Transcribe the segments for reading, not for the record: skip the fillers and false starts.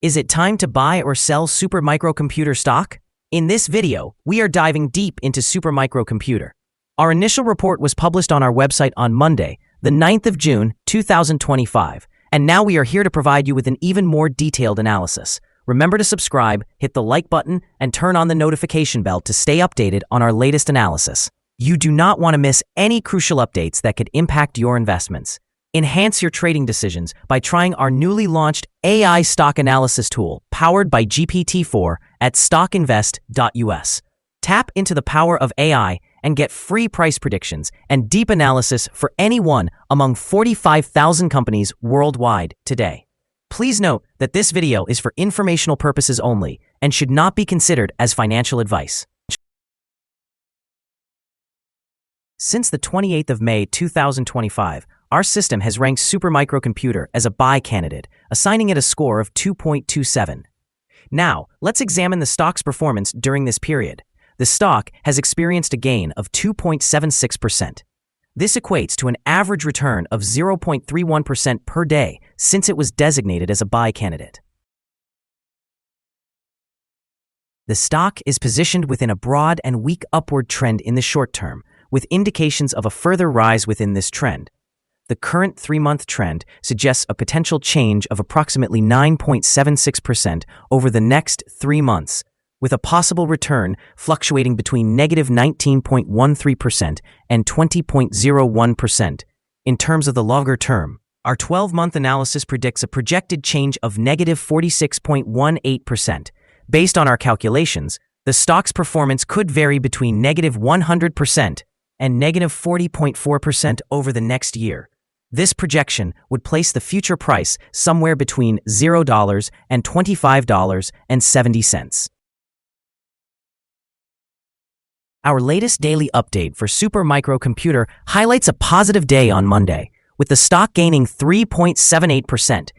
Is it time to buy or sell Supermicrocomputer stock? In this video, we are diving deep into Supermicrocomputer. Our initial report was published on our website on Monday, the 9th of June, 2025, and now we are here to provide you with an even more detailed analysis. Remember to subscribe, hit the like button, and turn on the notification bell to stay updated on our latest analysis. You do not want to miss any crucial updates that could impact your investments. Enhance your trading decisions by trying our newly launched AI stock analysis tool powered by GPT-4 at StockInvest.us. Tap into the power of AI and get free price predictions and deep analysis for any one among 45,000 companies worldwide today. Please note that this video is for informational purposes only and should not be considered as financial advice. Since the 28th of May 2025, our system has ranked Supermicrocomputer as a buy candidate, assigning it a score of 2.27. Now, let's examine the stock's performance during this period. The stock has experienced a gain of 2.76%. This equates to an average return of 0.31% per day since it was designated as a buy candidate. The stock is positioned within a broad and weak upward trend in the short term, with indications of a further rise within this trend. The current 3-month trend suggests a potential change of approximately 9.76% over the next 3 months, with a possible return fluctuating between negative 19.13% and 20.01%. In terms of the longer term, our 12-month analysis predicts a projected change of negative 46.18%. Based on our calculations, the stock's performance could vary between negative 100% and negative 40.4% over the next year. This projection would place the future price somewhere between $0 and $25.70. Our latest daily update for Supermicrocomputer highlights a positive day on Monday, with the stock gaining 3.78%.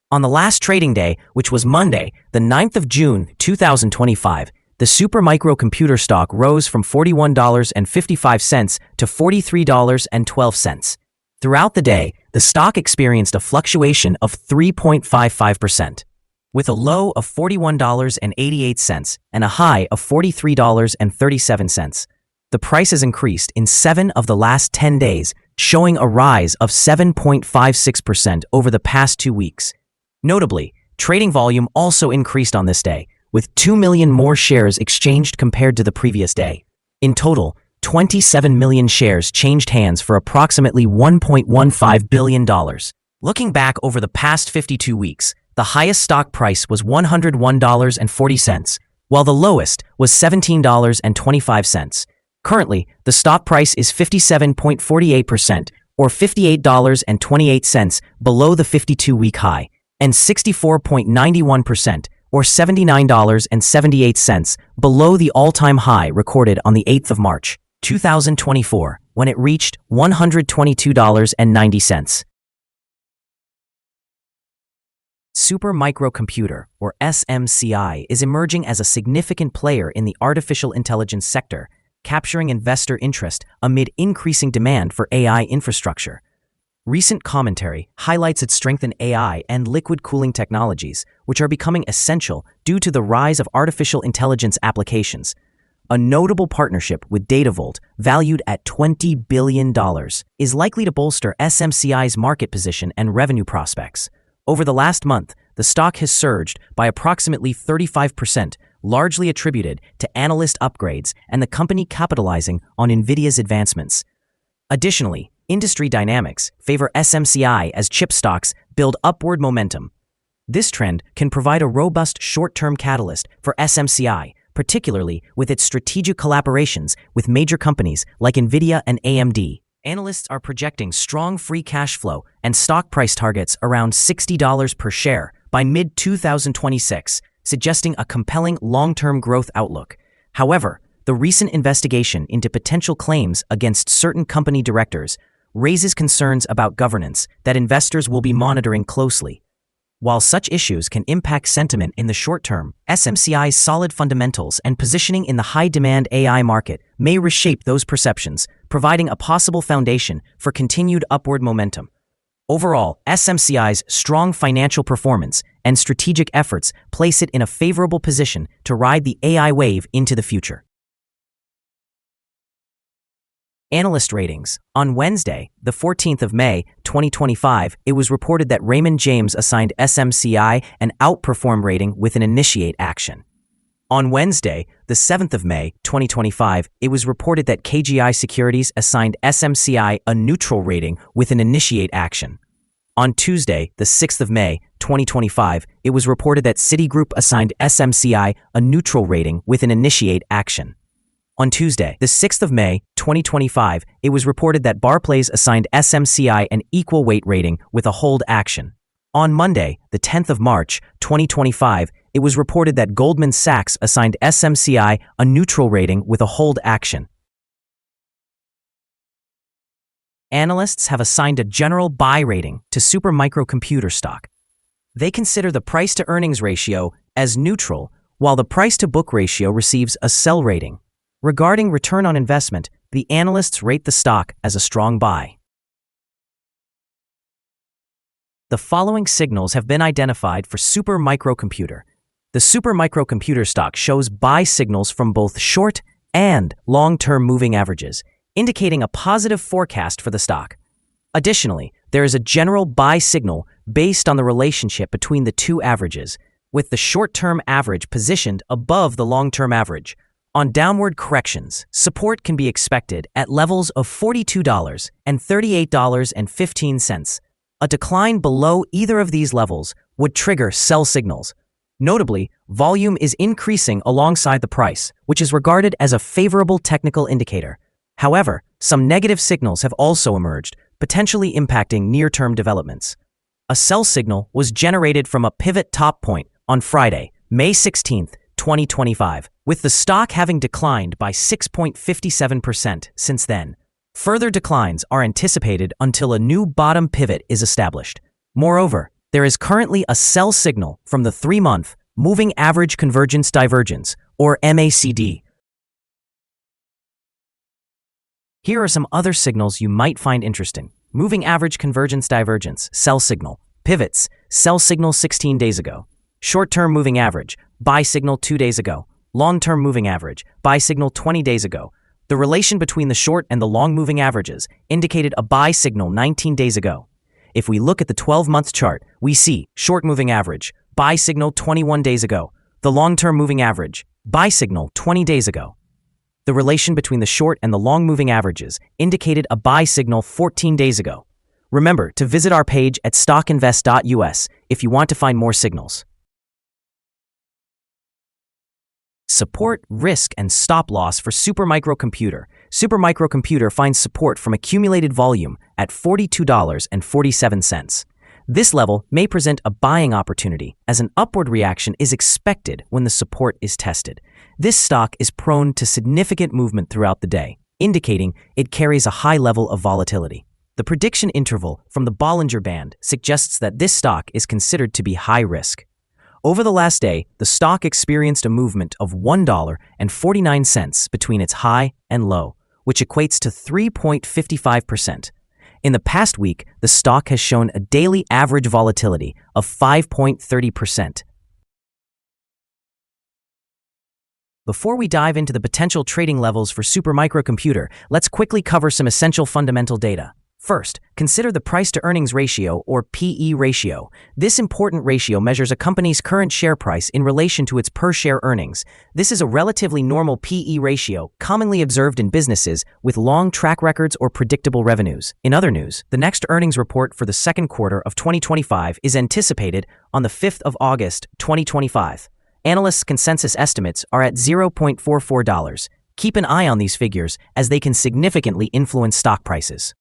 On the last trading day, which was Monday, the 9th of June 2025, the Supermicrocomputer stock rose from $41.55 to $43.12. Throughout the day, the stock experienced a fluctuation of 3.55%, with a low of $41.88 and a high of $43.37. The price has increased in 7 of the last 10 days, showing a rise of 7.56% over the past 2 weeks. Notably, trading volume also increased on this day, with 2 million more shares exchanged compared to the previous day. In total, 27 million shares changed hands for approximately $1.15 billion. Looking back over the past 52 weeks, the highest stock price was $101.40, while the lowest was $17.25. Currently, the stock price is 57.48%, or $58.28 below the 52-week high, and 64.91%, or $79.78 below the all-time high recorded on the 8th of March, 2024, when it reached $122.90. Supermicrocomputer, or SMCI, is emerging as a significant player in the artificial intelligence sector, capturing investor interest amid increasing demand for AI infrastructure. Recent commentary highlights its strength in AI and liquid cooling technologies, which are becoming essential due to the rise of artificial intelligence applications. A notable partnership with Datavolt, valued at $20 billion, is likely to bolster SMCI's market position and revenue prospects. Over the last month, the stock has surged by approximately 35%, largely attributed to analyst upgrades and the company capitalizing on NVIDIA's advancements. Additionally, industry dynamics favor SMCI as chip stocks build upward momentum. This trend can provide a robust short-term catalyst for SMCI, particularly with its strategic collaborations with major companies like NVIDIA and AMD. Analysts are projecting strong free cash flow and stock price targets around $60 per share by mid-2026, suggesting a compelling long-term growth outlook. However, the recent investigation into potential claims against certain company directors raises concerns about governance that investors will be monitoring closely. While such issues can impact sentiment in the short term, SMCI's solid fundamentals and positioning in the high-demand AI market may reshape those perceptions, providing a possible foundation for continued upward momentum. Overall, SMCI's strong financial performance and strategic efforts place it in a favorable position to ride the AI wave into the future. Analyst ratings. On Wednesday, the 14th of May, 2025, it was reported that Raymond James assigned SMCI an outperform rating with an initiate action. On Wednesday, the 7th of May, 2025, it was reported that KGI Securities assigned SMCI a neutral rating with an initiate action. On Tuesday, the 6th of May, 2025, it was reported that Citigroup assigned SMCI a neutral rating with an initiate action. On Tuesday, the 6th of May, 2025, it was reported that Barclays assigned SMCI an equal weight rating with a hold action. On Monday, the 10th of March, 2025, it was reported that Goldman Sachs assigned SMCI a neutral rating with a hold action. Analysts have assigned a general buy rating to Supermicro stock. They consider the price-to-earnings ratio as neutral, while the price-to-book ratio receives a sell rating. Regarding return on investment, the analysts rate the stock as a strong buy. The following signals have been identified for Supermicro. The Supermicro stock shows buy signals from both short and long-term moving averages, indicating a positive forecast for the stock. Additionally, there is a general buy signal based on the relationship between the two averages, with the short-term average positioned above the long-term average. On downward corrections, support can be expected at levels of $42 and $38.15. A decline below either of these levels would trigger sell signals. Notably, volume is increasing alongside the price, which is regarded as a favorable technical indicator. However, some negative signals have also emerged, potentially impacting near-term developments. A sell signal was generated from a pivot top point on Friday, May 16, 2025, with the stock having declined by 6.57% since then. Further declines are anticipated until a new bottom pivot is established. Moreover, there is currently a sell signal from the 3-month Moving Average Convergence Divergence, or MACD. Here are some other signals you might find interesting. Moving Average Convergence Divergence, sell signal. Pivots, sell signal 16 days ago. Short-term moving average, buy signal 2 days ago. Long-term moving average, buy signal 20 days ago. The relation between the short and the long moving averages indicated a buy signal 19 days ago. If we look at the 12-month chart, we see short moving average, buy signal 21 days ago. The long-term moving average, buy signal 20 days ago. The relation between the short and the long moving averages indicated a buy signal 14 days ago. Remember to visit our page at StockInvest.us if you want to find more signals. Support, risk, and stop loss for Supermicro. Supermicro finds support from accumulated volume at $42.47. This level may present a buying opportunity as an upward reaction is expected when the support is tested. This stock is prone to significant movement throughout the day, indicating it carries a high level of volatility. The prediction interval from the Bollinger Band suggests that this stock is considered to be high risk. Over the last day, the stock experienced a movement of $1.49 between its high and low, which equates to 3.55%. In the past week, the stock has shown a daily average volatility of 5.30%. Before we dive into the potential trading levels for Supermicro, let's quickly cover some essential fundamental data. First, consider the price-to-earnings ratio, or PE ratio. This important ratio measures a company's current share price in relation to its per-share earnings. This is a relatively normal PE ratio, commonly observed in businesses with long track records or predictable revenues. In other news, the next earnings report for the second quarter of 2025 is anticipated on the 5th of August, 2025. Analysts' consensus estimates are at $0.44. Keep an eye on these figures as they can significantly influence stock prices.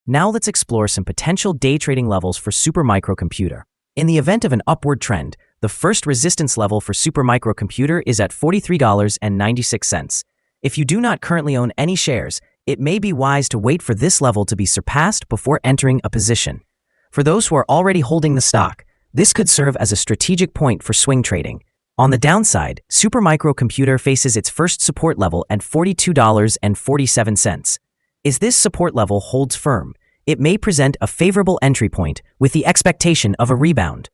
Now let's explore some potential day trading levels for Supermicro. In the event of an upward trend, the first resistance level for Supermicro is at $43.96. If you do not currently own any shares, it may be wise to wait for this level to be surpassed before entering a position. For those who are already holding the stock, this could serve as a strategic point for swing trading. On the downside, Supermicro faces its first support level at $42.47. As this support level holds firm, it may present a favorable entry point with the expectation of a rebound.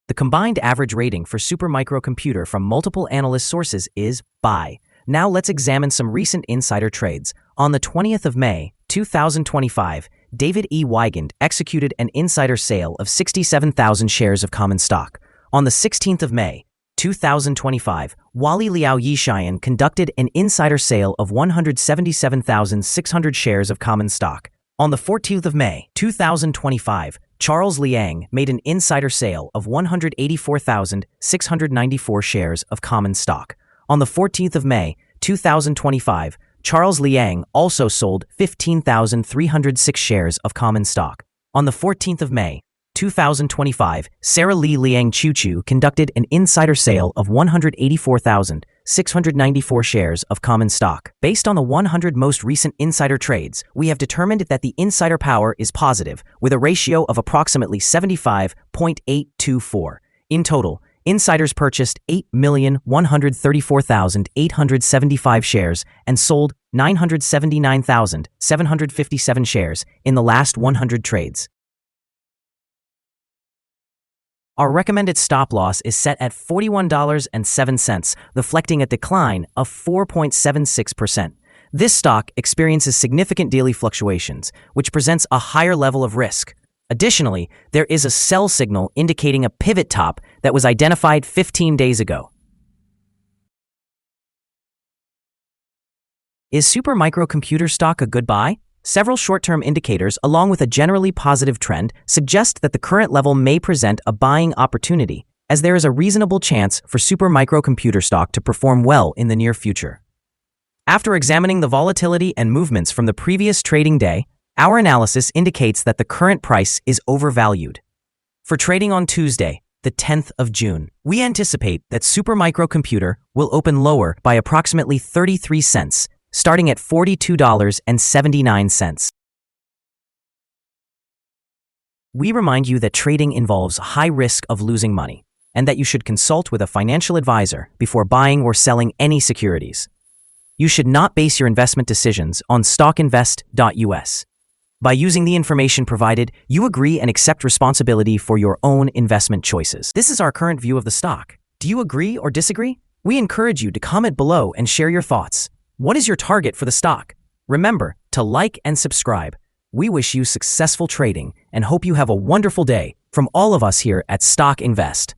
The combined average rating for Supermicro from multiple analyst sources is buy. Now let's examine some recent insider trades. On the 20th of May, 2025, David E. Wigand executed an insider sale of 67,000 shares of common stock. On the 16th of May, 2025, Wally Liao Yishian conducted an insider sale of 177,600 shares of common stock. On the 14th of May, 2025, Charles Liang made an insider sale of 184,694 shares of common stock. On the 14th of May, 2025, Charles Liang also sold 15,306 shares of common stock. On the 14th of May, 2025, Sarah Lee Liang Chu conducted an insider sale of 184,694 shares of common stock. Based on the 100 most recent insider trades, we have determined that the insider power is positive, with a ratio of approximately 75.824. In total, insiders purchased 8,134,875 shares and sold 979,757 shares in the last 100 trades. Our recommended stop loss is set at $41.07, reflecting a decline of 4.76%. This stock experiences significant daily fluctuations, which presents a higher level of risk. Additionally, there is a sell signal indicating a pivot top that was identified 15 days ago. Is Supermicro stock a good buy? Several short-term indicators, along with a generally positive trend, suggest that the current level may present a buying opportunity, as there is a reasonable chance for Supermicro stock to perform well in the near future. After examining the volatility and movements from the previous trading day, our analysis indicates that the current price is overvalued. For trading on Tuesday, the 10th of June, we anticipate that Supermicro will open lower by approximately 33 cents, starting at $42.79. We remind you that trading involves high risk of losing money, and that you should consult with a financial advisor before buying or selling any securities. You should not base your investment decisions on StockInvest.us. By using the information provided, you agree and accept responsibility for your own investment choices. This is our current view of the stock. Do you agree or disagree? We encourage you to comment below and share your thoughts. What is your target for the stock? Remember to like and subscribe. We wish you successful trading and hope you have a wonderful day from all of us here at Stock Invest.